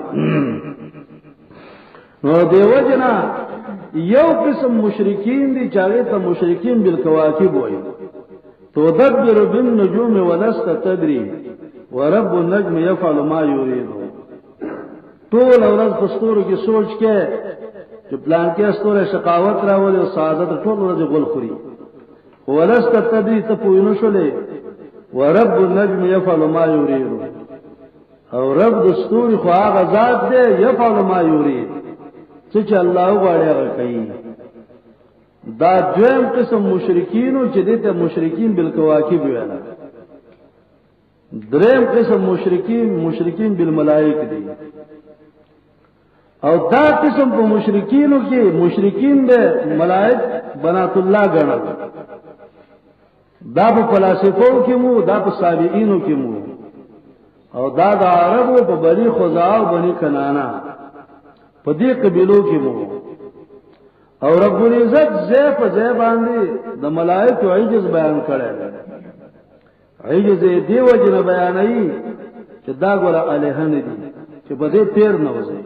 نو دیو جنا یو قسم مشرکین دي چې هغه ته مشرکین بالکواکب وایي تدبر بالنجوم ولست تدري ورب النجم يفعل ما يريد طول ورځ پستورو کې سوچ کې چې پلان کې استوره شقاوت راولي او سعادت ټول ورځ غول خوري ولست تدري ته پوینو شولې ورب النجم يفعل ما يريد او رب دستوري خو هغه ذات دی يفعل ما يريد چې الله غواړي هغه کوي دا دویم قسم مشرکینو چې دته مشرکین بالکواکب ویل دریم قسم مشرکین بالملائکه دي او دا قسم په مشرکینو کې مشرکین به ملائک بنات الله ګڼل دا په فلسفو کې مو دا په سابعینو کې مو او دا د عربو په بني خزاع او بني کنانا په دې قبيلو کې مو او رب العزت زې په ځای باندې د ملائکه عجز بیان کړي عجز دی وجه بیانای چې دا ګوره الہن دي چې په دې تیر نه وځي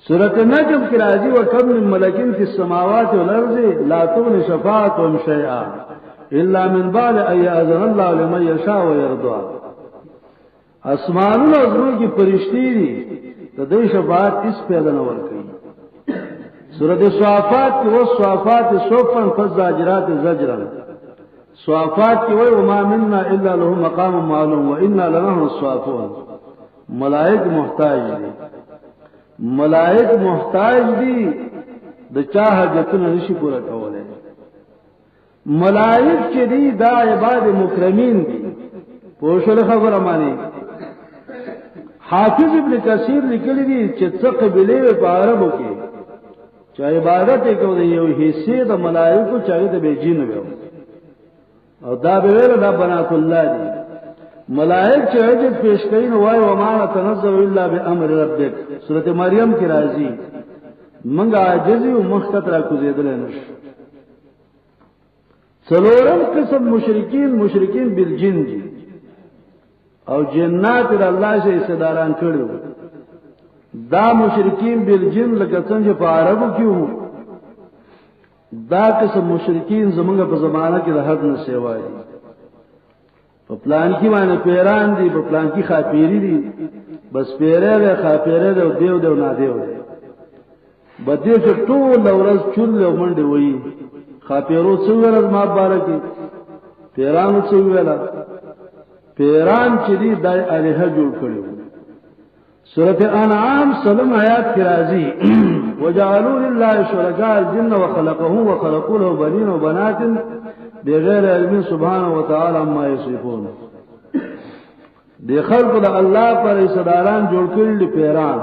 سورۃ النجم کې راځي وکم من ملکین فی السماوات والارض لا تغني شفاعتهم شیئا الا من بعد ان یاذن الله لمن یشاء ويرضى اسمانونو زمو کې فرشتي دي د دې شفاعت هیڅ پیدا نه ورکړي سورۃ الصافات کې والصافات صفا فالزاجرات زجرا صافات کې وای وما منا الا له مقام معلوم وانا لنحن الصافون ملائک محتاج دي د چا حاجتونه نشي پوره کولای ملائک چې دي دا عباد مکرمین دي پوښل خبره مانی حافظ ابن کثیر لیکلی دي چې څه قبيله په عربو کې چې عبادت کوي یو حصے د ملائکو چاغې د بيجین وو او دا به ویل دا بنات الله دي ملائک چې عجز پیش کین وای و ما تنزل الا بامر ربک سورته مریم کې راځي منګه عاجزي او مخکت را کوزیدل نش څلورم قسم مشرکین بالجن دي او جنات الله شي صداران کړو دا مشرکین بالجن لکه څنګه په عربو کې وو دا قسم مشرکین زمونږ په زمانہ کې د حد نه سیوای په پلان کې باندې پیران دي په پلان کې خاپيري دي بس پیره له خاپيره له دیو دیو نه دیو بده چې ټول ورځ چول له منډه وای خاپيرو څوګر ما بارکی پیرانو څوګر پیران چې دي دای الہ جوړ کړو سورۃ انعام سلام آیات کی راضی وجعلوا لله شرکاء الجن وخلقهم وخلقوا له بنين وبنات بغیر علم سبحانه وتعالى عما يصفون دی خلق د الله پر صداران جوړ کړل پیران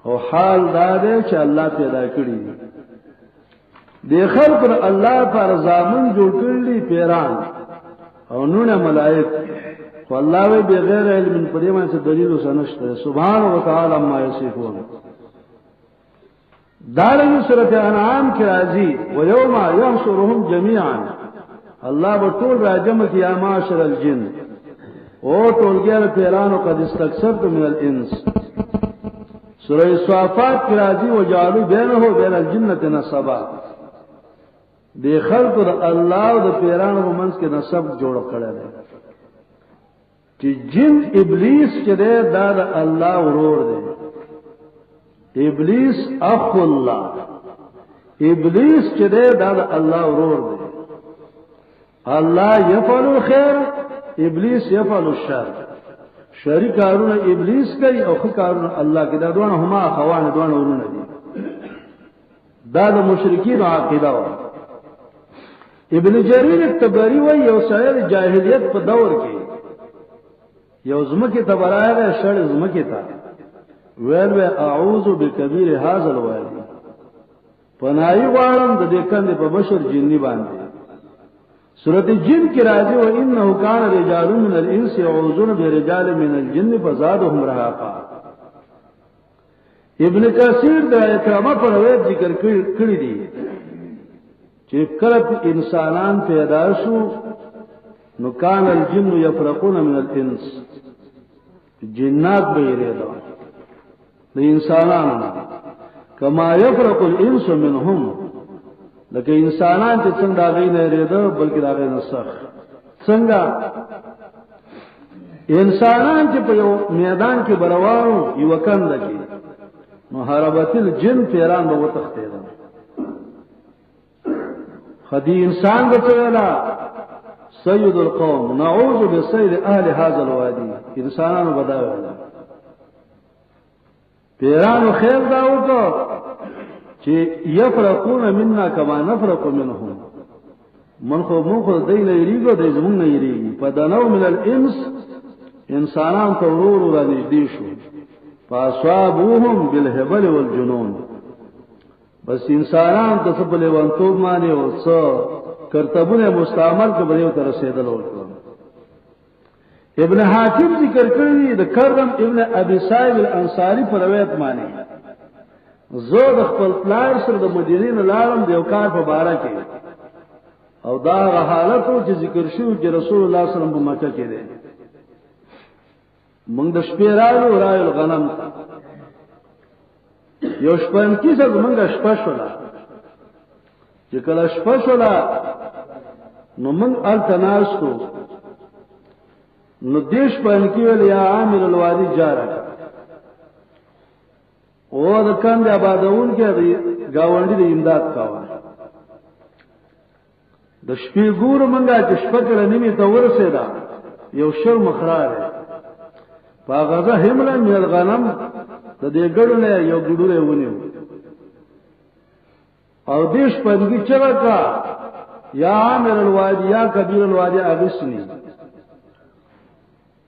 او حال دا دی چې الله پیدا کړی دی خلق د الله پر زامن جوړ کړل پیران او نونه ملائک والله وی بغیر علم په دې باندې دلیل وسنشته سبحانه وتعالى عما يصفون دارنګ سورۃ انعام کې راځي و یوم یحشرهم جميعا الله به ټول راجم کی یا معاشر الجن او ټولګر پیرانو قد استكثرت من الانس سورۃ صافات کې راځي و جعلوا بينه وبين الجنه نسبا دی خلق د الله او د پیرانو په منځ کې نسب جوړ کړل چې جن ابلیس چې دا د الله ورور دی ابلیس اخ الله ابلیس چې دا د الله ورور دی الله يفعل الخير ابلیس يفعل الشر شری کارونه ابلیس کوي او خو کارونه الله کوي دا دوه هما اخوان دوه ورونه دي دا د مشرکین عقیده و ابن جرير الطبري وایي یو شاعر جاهلیت په دور کې یو زمکه ته برابر شړ زمکه ته ویل اعوذ بکبیر هذا الوادي پناهي غواړم د دې کنده په بشر جنني باندې سورۃ الجن کې راځي و انه کان رجال من الانس يعوذون برجال من الجن فزادهم رهقا ابن کثیر د اکرامه پر روایت ذکر کړی دی چې کله انسانان پیدا شو نو کان الجن يفرقون من الانس جنات به یریدو د انسانانو کما يفرق الانس منهم لکه انسانان چې څنګه غي نه یریدو بلکې دا غي نسخ څنګه انسانان چې په یو میدان کې بروانو یو کند کې محاربت الجن پیران به وتختیدل خدي انسان بچولا سید القوم نعوذ بسید اهل هذا الوادي انسانانو بداوي پیرانو خیر دا وکړه چې یفرقون منا کما نفرق منهم من خو دای نه یریږي د زمون نه یریږي فدنو من الانس انسانان ته ورور را نږدې شو فاصابوهم بالهبل والجنون بس انسانان ته په لیوانتوب باندې او څو کرتبونه مستعمل کې بریو تر رسیدل ورته ابن حاتم ذکر کړی د کرم ابن ابي صائب الانصاري پر روایت مانی زو د خپل پلار سره د مدینې نه لاړم د یو کار په باره کې او دا حالت چې ذکر شو چې رسول الله صلی الله علیه وسلم په مکه کې دی موږ د شپې راغلو غنم یو شپن کې څنګه موږ شپه شولا چې کله شپه شولا نو موږ التناسو نو دیش پهن کې ول یا عامل الوادي جارک او د کاند آبادون کې گاونډي د امداد کاوه د شپې ګور منګه چې شپه کړه نیمه ته ورسېدا یو شر مخرار پاغزه همله میل غنم د دې ګړو نه یو ګډوره ونیو او دیش پنګي چرکا یا عامل الوادي یا کبیر الوادي ابسنی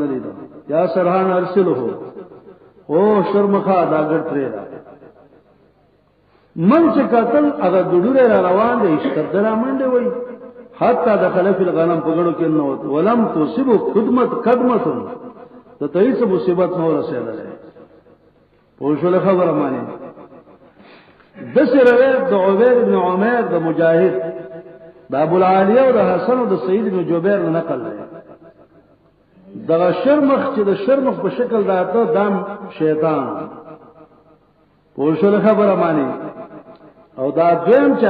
نہ دیدا یا سرحان ارسل ہو او شرمخا دا گڑ تریدا من چې قتل اگر دډوره روان دي اشتدرا منډه وای حتی دخل فی الغنم پګړو کې نو ولم تصب خدمت قدمت ته تایس مصیبت نو رسیدله پوښول خبره مانی د سره د عبیر ابن عمر د مجاهد د ابو العالیه او د حسن او د سعید بن جبیر نقل دی دغه شرمخ چې د شرمخ په شکل راته دام شیطان پوښل خبره مانی او دا دویم چې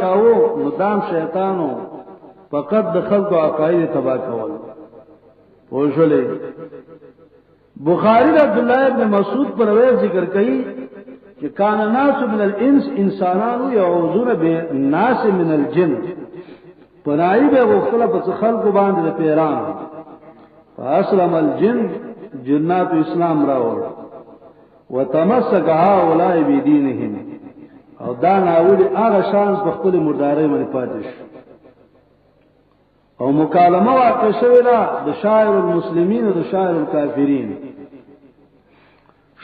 کاوه نو دام شیطانو فقط د خلکو عقاید تباہ کول پوښلې بخاری عبد الله ابن مسعود پر روایت ذکر کړي کہ کان الناس من الانس انسانانو يعوذون بالناس من الجن پنای به وختله په خلق باندې پیران فاسلم الجن جنات اسلام راوړ وتمسك هؤلاء بدينهم او دا ناول هغه شان په خپل مرداري باندې پاتش او مکالمه واقع شوه د شاعر المسلمین او د شاعر الکافرین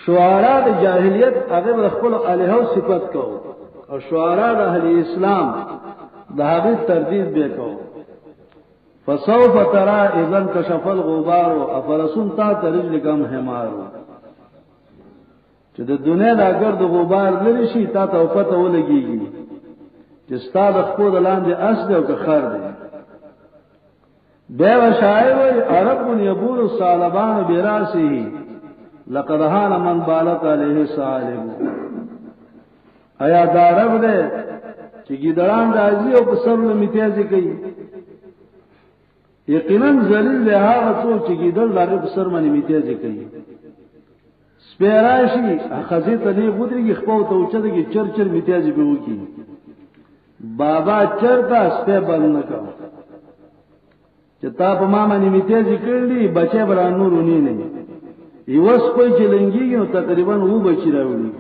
شعراء د جاهلیت هغه خپل الہو صفت کو او شعراء د اهل اسلام د هغه تردید به کو فسوف ترى اذا كشف الغبار افرسن تا رجلكم حمار چې د دنیا د اگر د غبار لري شي تا ته پته ولګيږي چې ستاد خپل لاندې اصل او خر دی دیو شاعر وی عرب یبول الصالبان براسه لقد هان من بالت علیه صالب آیا دا رب دے چې ګیدړان راځي او په سر له میتیازي کوي یقینا ذلیل له هغه څوک چې ګیدړ لاره په سر باندې میتیازي کوي سپیراشي خزي ته دی بودري خپل ته اوچدګي چرچر میتیازي به وکی بابا چرتا سپه بند نکاو چې تا په ما باندې میتیازي کړلی بچي بل نور ونی نه یوس په چلنګي نو تقریبا وو بچی راوړي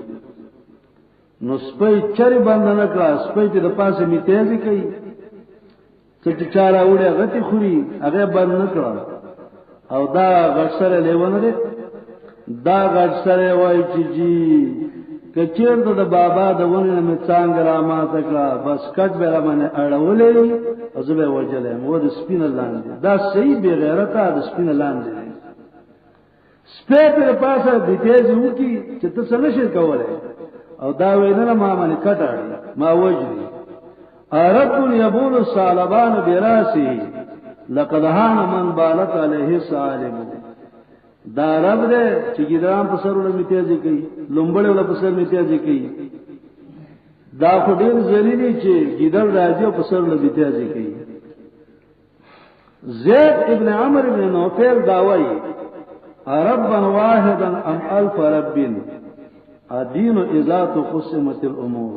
نو سپي چر بند نه کړه سپي چې د پاسه میتیازي کوي چې چاره وړه غتی خوري هغه بند نه کړه او دا غسره لیونه ده دا غسره وای چې جی کچیر د بابا د ونه مې څنګه را ما تکړه بس کټ به را باندې اړولې او زه به وجلې مو د سپین لاندې دا صحیح به غیرته د سپین لاندې سپه پر پاسه د تیزي وکی چې ته څه نشې کولای او دا وینه ما باندې کټاړي ما وجري عرب يبول الصالبان براسه لقد هان من بالت عليه صالب دا رب دې چې ګیدران په سر له میتیازي کوي لومبړې له په سر میتیازي کوي دا خو ډېر ذلیلی چې ګیدر راځي په سر له میتیازي کوي زید ابن عمرو ابن نوفل داوي ربا واحدا ام الف رب الدين اذا تقسمت الامور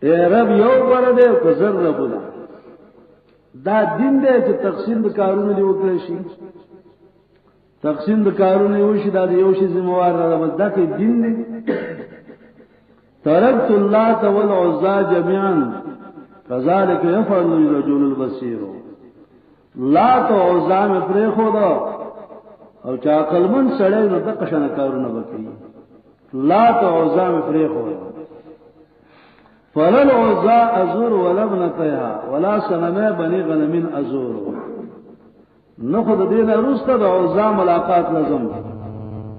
اے رب یو بر دې کو زر ربنا دا دین دې چې تقسیم د کارونو دی وکړي شي تقسیم د کارونه یو شي دا یو شي ذمہوار را ودا کې دین دی ترکت اللات والعزى جميعا كذلك يفعل الرجل البصير لات او عزى مې پرې خو دا او چا عقلمن سړی نو د قشنه کارونه وکړي لات او عزى مې پرې خو فلل عزى ازور ولبنتها ولا سنمه بني غنم ازور نو خود دین روسته د عزا ملاقات لازم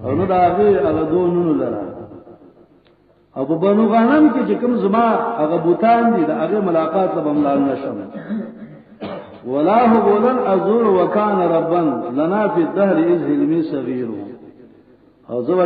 او نو دا هغه دونونو لره او په بنو غنم کې چې کوم زما هغه بوتان دي دا هغه ملاقات له بملال نشم ولا هو بولن ازور وکان ربا لنا فی الدهر اذ علمی صغیر او زو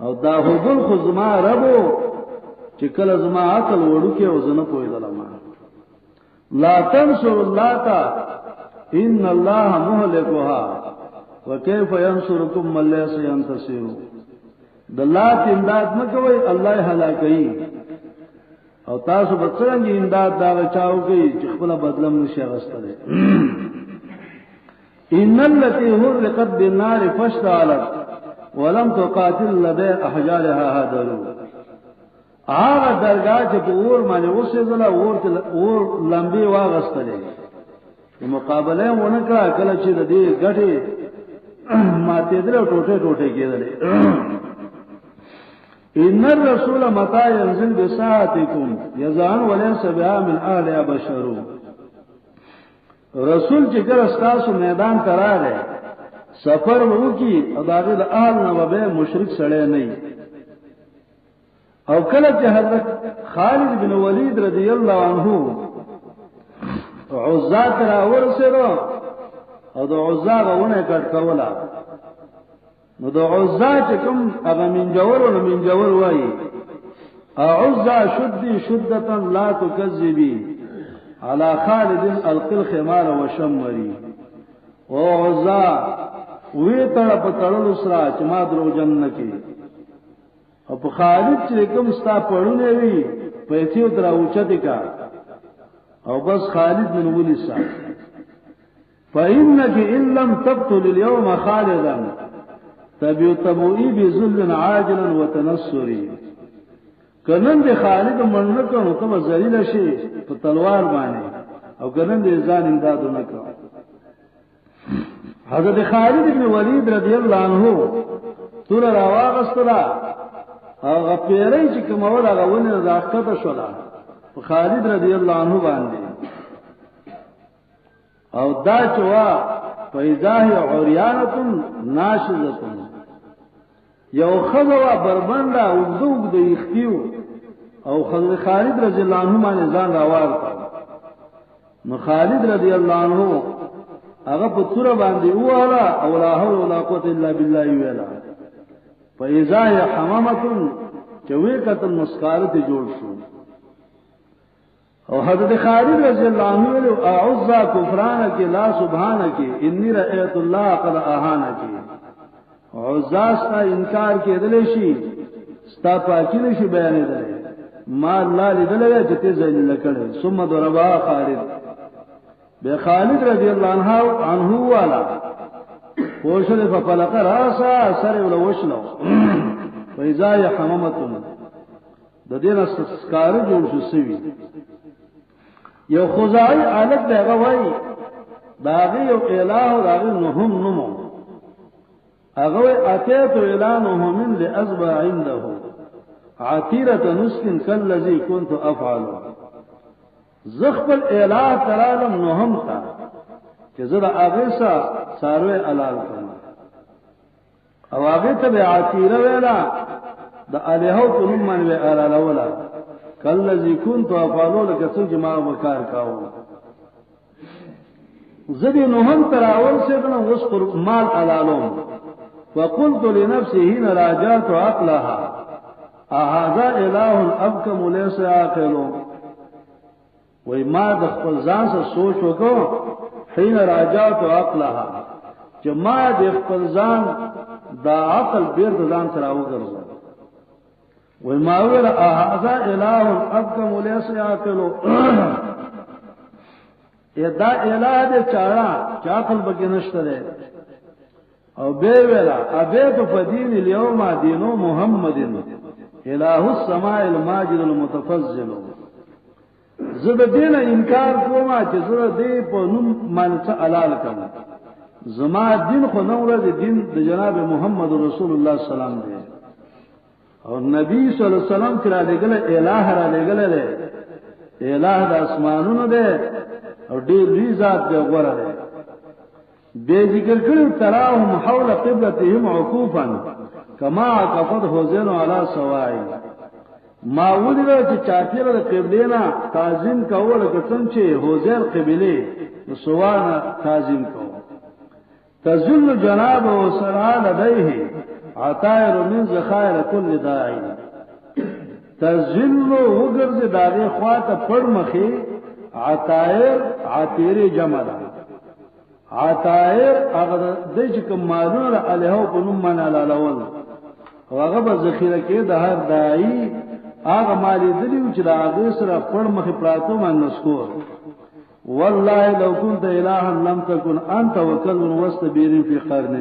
او دا هو بول خو زما ربو چې کله زما عقل وړو کې او زنه پویدل ما لا تنصر اللات ان الله مهلكها وكيف ينصركم من ليس ينتصر د لات امداد مکوئ الله هلاکي او تاسو به څنګه امداد دا چاو کوي چې خپل بدلم نشي غستره ان التي هرقت بالنار فاشتعلت ولم تقاتل لدى احجارها هدروا هغه درگاه چې په اور باندې وسېدله اور لمبي واغستلې مقابله ونه کړه کله چې د دې غټي ماته درو ټوټه ټوټه کېدلې ان الرسول متى ينزل بساعتكم يزان وليس بها من اهل بشر رسول چې کله تاسو میدان تراله سفر وو کی اداغه د اهل نه به مشرک سړی نه او کله چې حضرت خالد بن ولید رضی الله عنه عزا ترا ورسره او د عزا غونه کټ کولا نو د عزا چې کوم هغه منجور وایي اعزا شدي شدة لا تكذبي على خالد القل خمار وشمري او عزا وی تړه په تړلو سره چې ما درو جن کې او په خالد چې کوم ستا پړونه وی پیسې تر اوچته کا او بس خالد من ولي صاحب فإنك إن لم تقتل اليوم خالدا تبوئي بذل عاجلا وتنصري کنن دې خالد منکه نو ته ذلیل شي په تلوار باندې او کنن دې ځان امداد نکړه حضرت خالد بن ولید رضی الله عنه تور راواغستلا او غپیری چې کومه هغه ونه راکته شولا خالد رضی الله عنه باندې او دا چوا فیضاه عریانه ناشزه یو خزوا بربنده وګدوګ د یختیو او حضرت خالد رضی الله عنه باندې ځان راوړ نو خالد رضی الله عنه هغه په تور باندې واله او لا حول ولا قوت الا بالله ویلا فاذا حمامه چوي کتل مسکارت جوړ شو او حضرت خالد رضی الله عنه له اعوذ کفرانک لا سبحانک انی رأیت الله قد اهانک عزاستا انکار کېدل شي ستا پاکی نشي بیانېدل ما الله لیدل چې ته ذلیل کړې ثم ضربا خالد به خالد رضی الله عنه والا پوښتنه په فلق راسا سره ولوشلو فاذا حمامتون د دې نسکار جوړ شو سوي یو خدای الګ دغه وای داغه یو الہ داغه نهم نمو اغه اتیت اعلانه من لازبع عنده عتیره نسکن کلذي كنت افعل زخبل الہ ترالم نهم تا چې زړه هغه ساروي علال کړم او هغه ته عتیره ویلا د الہو په نوم باندې علال ولا کلذي كنت افعل لکه څنګه ما وکړ کاو زدي نهم تراول څنګه اوس پر مال علالوم وقلت لنفسي هنا راجعت عقلها هذا اله ابكم ليس عاقل وای ما د خپل ځان سره سوچ وکړ حين راجعت عقلها چې ما د خپل ځان دا عقل بیر د ځان سره وګرځو وای ما ویل هذا اله ابكم ليس عاقل ادا اله دې چاړه چا عقل بګی نشته ده او به ویلا ابيت فدين اليوم دينو محمد اله السماء الماجد المتفضل زه د دین انکار کوم چې زه دې په نوم باندې حلال کړم زما دین خو نو ورته دین د جناب محمد رسول الله صلی الله علیه وسلم دی او نبی صلی الله علیه وسلم کرا لګل الہ را لګل له الہ د اسمانونو دی او ډیر لوی ذات دی غوړه دی به ذکر کړو تراهم حول قبلتهم عكوفا كما عكفت حسين على سواي ما ولله چې چاپیره د قبله نه تعظیم کول کڅن چې حسين قبله سوانا تعظیم کو تزل جناب وسرا لديه عطائر من ذخائر كل داعي تزل وګرځ داغه خواته پړ مخې عطائر عطیر جمع عطائر هغه د چې کوم مالونه علیه په نوم باندې علالول هغه به ذخیره کې د هر دای هغه مالی دلیو چې د هغه سره پړ مخې پراتو باندې نسکور والله لو كنت الها لم تكن انت وكل واستبير في قرن